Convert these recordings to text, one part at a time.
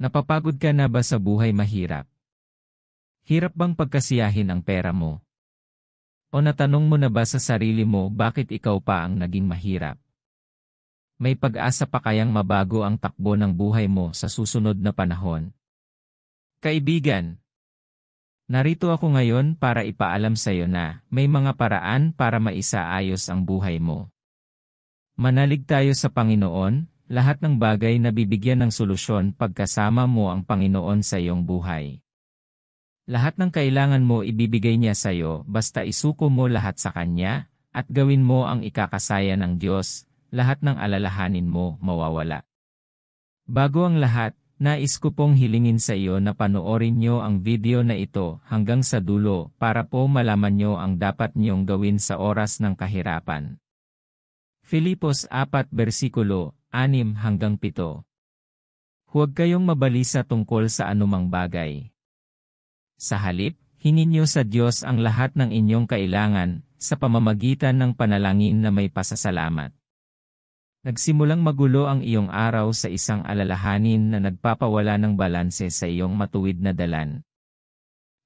Napapagod ka na ba sa buhay mahirap? Hirap bang pagkasiyahin ang pera mo? O natanong mo na ba sa sarili mo bakit ikaw pa ang naging mahirap? May pag-asa pa kayang mabago ang takbo ng buhay mo sa susunod na panahon? Kaibigan, narito ako ngayon para ipaalam sa iyo na may mga paraan para maisaayos ang buhay mo. Manalig tayo sa Panginoon, lahat ng bagay na bibigyan ng solusyon pagkasama mo ang Panginoon sa iyong buhay. Lahat ng kailangan mo ibibigay niya sa iyo basta isuko mo lahat sa Kanya, at gawin mo ang ikakasaya ng Diyos, lahat ng alalahanin mo mawawala. Bago ang lahat, nais ko pong hilingin sa iyo na panoorin niyo ang video na ito hanggang sa dulo para po malaman niyo ang dapat niyong gawin sa oras ng kahirapan. Filipos 4 versikulo 6-7. Huwag kayong mabalisa tungkol sa anumang bagay. Sa halip, hingin niyo sa Diyos ang lahat ng inyong kailangan sa pamamagitan ng panalangin na may pasasalamat. Nagsimulang magulo ang iyong araw sa isang alalahanin na nagpapawala ng balanse sa iyong matuwid na dalan.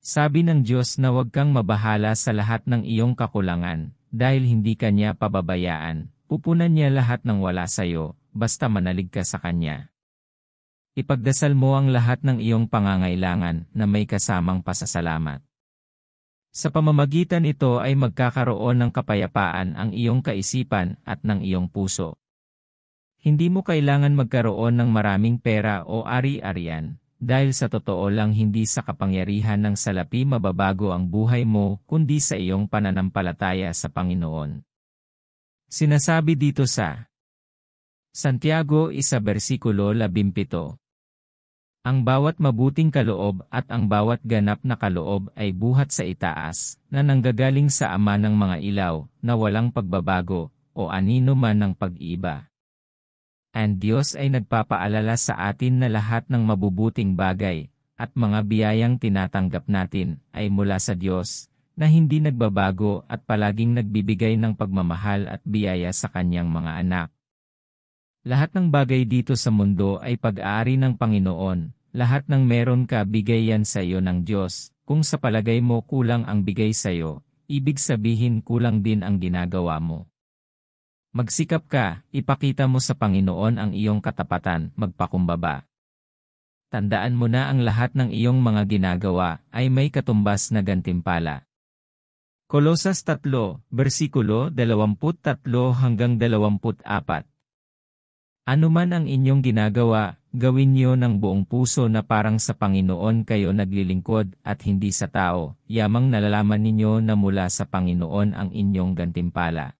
Sabi ng Diyos na huwag kang mabahala sa lahat ng iyong kakulangan, dahil hindi ka niya pababayaan, pupunan niya lahat ng wala sa iyo, basta manalig ka sa Kanya. Ipagdasal mo ang lahat ng iyong pangangailangan na may kasamang pasasalamat. Sa pamamagitan ito ay magkakaroon ng kapayapaan ang iyong kaisipan at ng iyong puso. Hindi mo kailangan magkaroon ng maraming pera o ari-arian, dahil sa totoo lang hindi sa kapangyarihan ng salapi mababago ang buhay mo kundi sa iyong pananampalataya sa Panginoon. Sinasabi dito sa Santiago 1 versikulo 17. Ang bawat mabuting kaloob at ang bawat ganap na kaloob ay buhat sa itaas, na nanggagaling sa Ama ng mga ilaw, na walang pagbabago, o anino man ng pag-iba. Ang Diyos ay nagpapaalala sa atin na lahat ng mabubuting bagay, at mga biyayang tinatanggap natin, ay mula sa Diyos, na hindi nagbabago at palaging nagbibigay ng pagmamahal at biyaya sa Kanyang mga anak. Lahat ng bagay dito sa mundo ay pag-aari ng Panginoon. Lahat ng meron ka bigay yan sa iyo ng Diyos. Kung sa palagay mo kulang ang bigay sa iyo, ibig sabihin kulang din ang ginagawa mo. Magsikap ka, ipakita mo sa Panginoon ang iyong katapatan, magpakumbaba. Tandaan mo na ang lahat ng iyong mga ginagawa ay may katumbas na gantimpala. Kolosas 3, versikulo 23-24. Ano man ang inyong ginagawa, gawin niyo ng buong puso na parang sa Panginoon kayo naglilingkod at hindi sa tao, yamang nalalaman ninyo na mula sa Panginoon ang inyong gantimpala.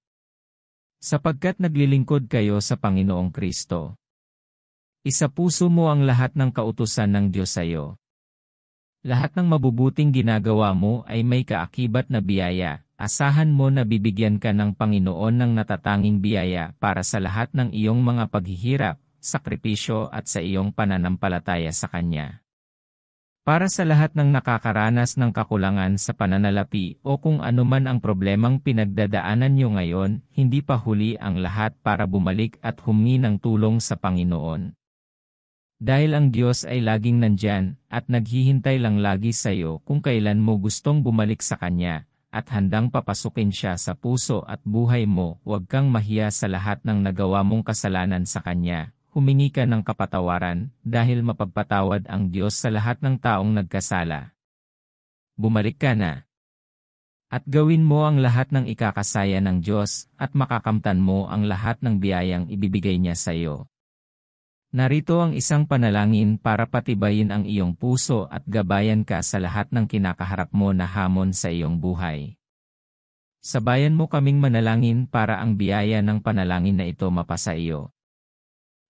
Sapagkat naglilingkod kayo sa Panginoong Kristo. Isapuso mo ang lahat ng kautusan ng Diyos sa iyo. Lahat ng mabubuting ginagawa mo ay may kaakibat na biyaya. Asahan mo na bibigyan ka ng Panginoon ng natatanging biyaya para sa lahat ng iyong mga paghihirap, sakripisyo at sa iyong pananampalataya sa Kanya. Para sa lahat ng nakakaranas ng kakulangan sa pananalapi o kung anuman ang problemang pinagdadaanan nyo ngayon, hindi pa huli ang lahat para bumalik at humingi ng tulong sa Panginoon. Dahil ang Diyos ay laging nandyan at naghihintay lang lagi sa iyo kung kailan mo gustong bumalik sa Kanya, at handang papasukin siya sa puso at buhay mo. Huwag kang mahiya sa lahat ng nagawa mong kasalanan sa Kanya. Humingi ka ng kapatawaran, dahil mapagpatawad ang Diyos sa lahat ng taong nagkasala. Bumalik ka na. At gawin mo ang lahat ng ikakasaya ng Diyos, at makakamtan mo ang lahat ng biyayang ibibigay niya sa iyo. Narito ang isang panalangin para patibayin ang iyong puso at gabayan ka sa lahat ng kinakaharap mo na hamon sa iyong buhay. Sabayan mo kaming manalangin para ang biyaya ng panalangin na ito mapasa iyo.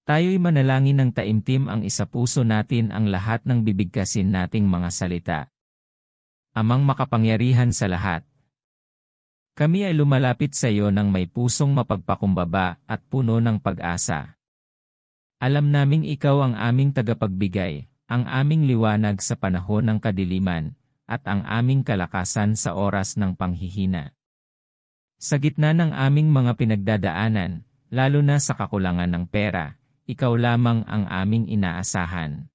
Tayo'y manalangin ng taimtim ang isapuso natin ang lahat ng bibigkasin nating mga salita. Amang makapangyarihan sa lahat, kami ay lumalapit sa iyo ng may pusong mapagpakumbaba at puno ng pag-asa. Alam naming ikaw ang aming tagapagbigay, ang aming liwanag sa panahon ng kadiliman, at ang aming kalakasan sa oras ng panghihina. Sa gitna ng aming mga pinagdadaanan, lalo na sa kakulangan ng pera, ikaw lamang ang aming inaasahan.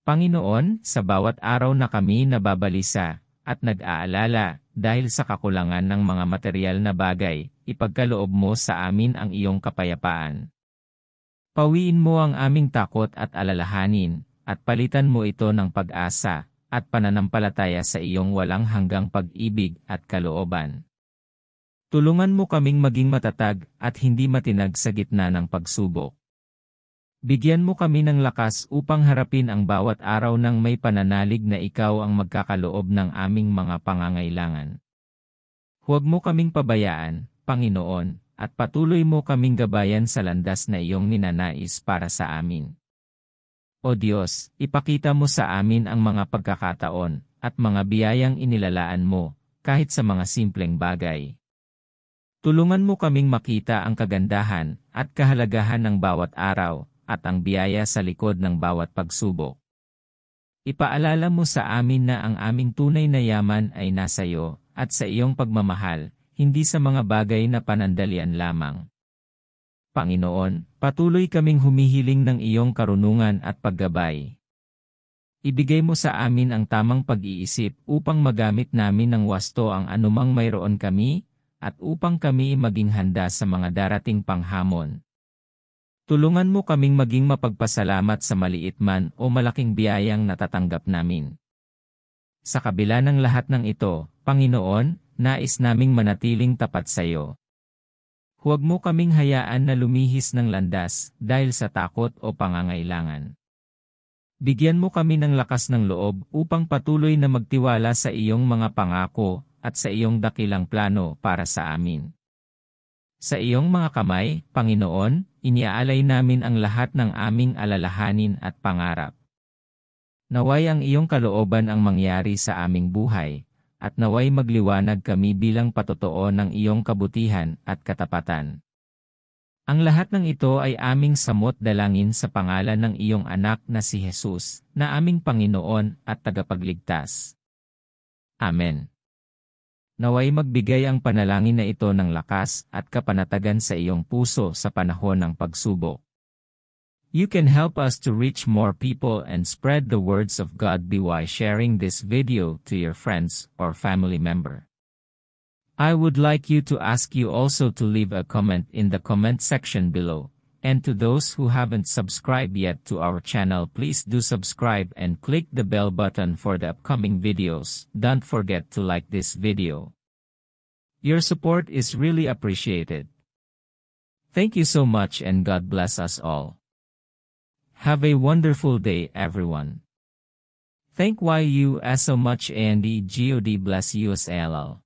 Panginoon, sa bawat araw na kami nababalisa at nag-aalala dahil sa kakulangan ng mga material na bagay, ipagkaloob mo sa amin ang iyong kapayapaan. Pawiin mo ang aming takot at alalahanin, at palitan mo ito ng pag-asa at pananampalataya sa iyong walang hanggang pag-ibig at kalooban. Tulungan mo kaming maging matatag at hindi matinag sa gitna ng pagsubok. Bigyan mo kami ng lakas upang harapin ang bawat araw ng may pananalig na ikaw ang magkakaloob ng aming mga pangangailangan. Huwag mo kaming pabayaan, Panginoon, at patuloy mo kaming gabayan sa landas na iyong ninanais para sa amin. O Diyos, ipakita mo sa amin ang mga pagkakataon at mga biyayang inilalaan mo, kahit sa mga simpleng bagay. Tulungan mo kaming makita ang kagandahan at kahalagahan ng bawat araw at ang biyaya sa likod ng bawat pagsubok. Ipaalala mo sa amin na ang aming tunay na yaman ay nasa iyo at sa iyong pagmamahal, hindi sa mga bagay na panandalian lamang. Panginoon, patuloy kaming humihiling ng iyong karunungan at paggabay. Ibigay mo sa amin ang tamang pag-iisip upang magamit namin ng wasto ang anumang mayroon kami, at upang kami maging handa sa mga darating panghamon. Tulungan mo kaming maging mapagpasalamat sa maliit man o malaking biyayang natatanggap namin. Sa kabila ng lahat ng ito, Panginoon, nais naming manatiling tapat sa iyo. Huwag mo kaming hayaan na lumihis ng landas dahil sa takot o pangangailangan. Bigyan mo kami ng lakas ng loob upang patuloy na magtiwala sa iyong mga pangako at sa iyong dakilang plano para sa amin. Sa iyong mga kamay, Panginoon, iniaalay namin ang lahat ng aming alalahanin at pangarap. Naway ang iyong kalooban ang mangyari sa aming buhay, at naway magliwanag kami bilang patotoo ng iyong kabutihan at katapatan. Ang lahat ng ito ay aming samot dalangin sa pangalan ng iyong anak na si Jesus, na aming Panginoon at tagapagligtas. Amen. Naway magbigay ang panalangin na ito ng lakas at kapanatagan sa iyong puso sa panahon ng pagsubok. You can help us to reach more people and spread the words of God by sharing this video to your friends or family member. I would like you to ask you also to leave a comment in the comment section below, and to those who haven't subscribed yet to our channel, please do subscribe and click the bell button for the upcoming videos. Don't forget to like this video. Your support is really appreciated. Thank you so much and God bless us all. Have a wonderful day, everyone. Thank you so much and God bless you all.